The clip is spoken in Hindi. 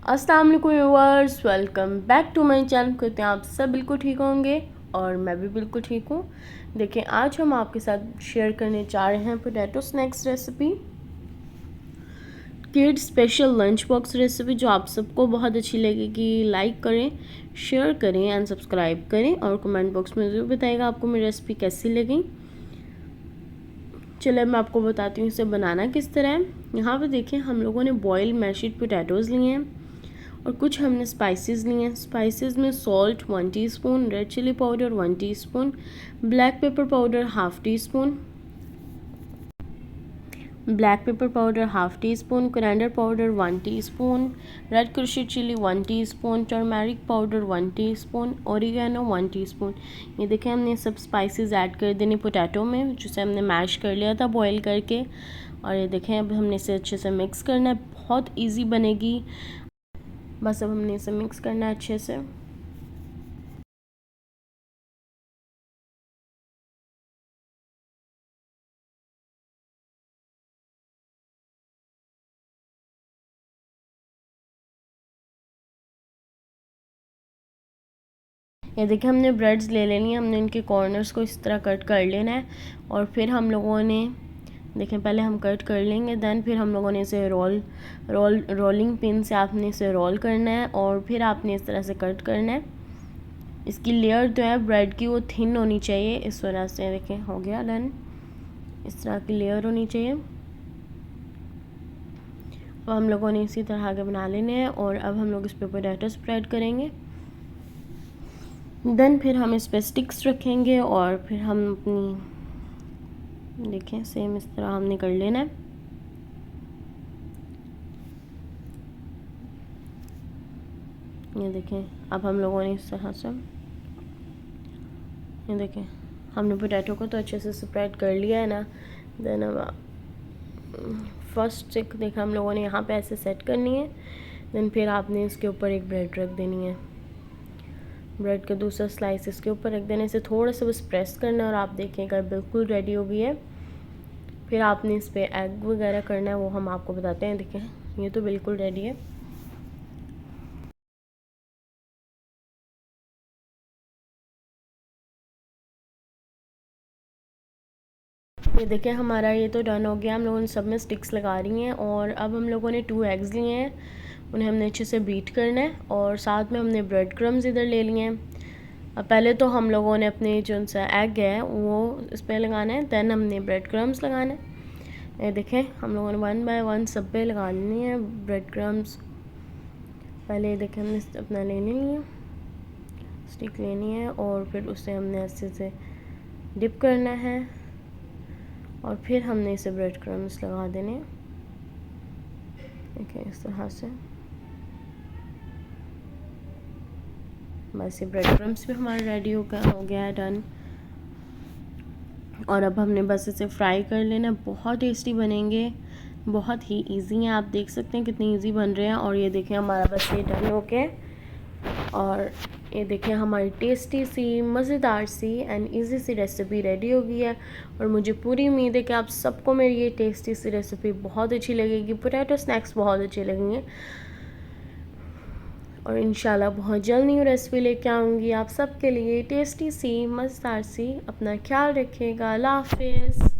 अस्सलाम वालेकुम viewers, welcome back to my channel. कहते हैं आप सब बिल्कुल ठीक होंगे और मैं भी बिल्कुल ठीक हूँ। देखें, आज हम आपके साथ शेयर करने जा रहे हैं potato snacks recipe, kid special lunch box recipe, जो आप सबको बहुत अच्छी लगेगी। लाइक करें, शेयर करें एंड सब्सक्राइब करें और कमेंट बॉक्स में ज़रूर बताइएगा आपको मेरी रेसिपी कैसी लगी। चलिए मैं आपको बताती हूँ इसे बनाना किस तरह है। यहाँ पे देखें, हम लोगों ने बॉयल मैश्ड पोटैटोज़ लिए हैं और कुछ हमने स्पाइसेस लिए हैं। स्पाइसेस में salt 1 teaspoon, red chilli powder 1 teaspoon, black pepper powder half teaspoon, half teaspoon, coriander powder 1 teaspoon, red crushed chilli 1 teaspoon, turmeric powder 1 teaspoon, oregano 1 teaspoon. ये देखें, हमने सब स्पाइसेस ऐड कर देने पोटैटो में, जिसे हमने मैश कर लिया था बॉईल करके। और ये देखें, अब हमने इसे अच्छे से मिक्स करना है। बहुत ईजी बनेगी, बस अब हमने इसे मिक्स करना है अच्छे से। ये देखिए, हमने ब्रेड्स ले लेनी है, हमने इनके कॉर्नर्स को इस तरह कट कर लेना है और फिर हम लोगों ने देखें, पहले हम कट कर लेंगे, देन फिर हम लोगों ने इसे रोलिंग पिन से आपने इसे रोल करना है और फिर आपने इस तरह से कट करना है। इसकी लेयर जो है ब्रेड की वो थिन होनी चाहिए, इस वजह से देखें हो गया डन। इस तरह की लेयर होनी चाहिए। अब हम लोगों ने इसी तरह आगे बना लेने हैं और अब हम लोग इस पर पोटैटो स्प्रेड करेंगे। देन फिर हम इस पर स्टिक्स रखेंगे और फिर हम अपनी देखें सेम इस तरह हमने कर लेना है। ये देखें, अब हम लोगों ने इस तरह से ये देखें, हमने पोटैटो को तो अच्छे से स्प्रेड कर लिया है ना। देन अब फर्स्ट स्टिक देखा हम लोगों ने यहाँ पे ऐसे सेट करनी है। देन फिर आपने इसके ऊपर एक ब्रेड रख देनी है, ब्रेड का दूसरा स्लाइस इसके ऊपर रख देने से थोड़ा सा बस प्रेस करना है और आप देखिएगा बिल्कुल रेडी हो गई है। फिर आपने इस पर एग वगैरह करना है, वो हम आपको बताते हैं। देखें, ये तो बिल्कुल रेडी है। ये देखें, हमारा ये तो डन हो गया। हम लोगों ने सब में स्टिक्स लगा रही हैं और अब हम लोगों ने 2 एग्स लिए हैं, उन्हें हमने अच्छे से बीट करना है और साथ में हमने ब्रेड क्रम्स इधर ले लिए हैं। अब पहले तो हम लोगों ने अपने जो सा एग है वो इस पर लगाना है, दैन हमने ब्रेड क्रम्स लगाना है। ये देखें, हम लोगों ने 1 बाय 1 सब पे लगा लेनी है ब्रेड क्रम्स। पहले ये देखें, हमने अपना ले लेनी है, स्टिक लेनी है और फिर उसे हमने ऐसे से डिप करना है और फिर हमने इसे ब्रेड क्रम्स लगा देने। देखिए इस तरह से, बस ये ब्रेड क्रम्स भी हमारा रेडी हो गया है, डन। और अब हमने बस इसे फ्राई कर लेना। बहुत टेस्टी बनेंगे, बहुत ही इजी हैं। आप देख सकते हैं कितनी इजी बन रहे हैं। और ये देखें, हमारा बस ये डन हो गया। और ये देखें, हमारी टेस्टी सी, मज़ेदार सी एंड इजी सी रेसिपी रेडी हो गई है। और मुझे पूरी उम्मीद है कि आप सबको मेरी ये टेस्टी सी रेसिपी बहुत अच्छी लगेगी। पोटैटो स्नैक्स बहुत अच्छे लगेंगे और इंशाल्लाह बहुत जल्द न्यू रेसिपी लेके आऊँगी आप सबके लिए, टेस्टी सी, मज़ेदार सी। अपना ख्याल रखिएगा। अल्लाह हाफ़िज़।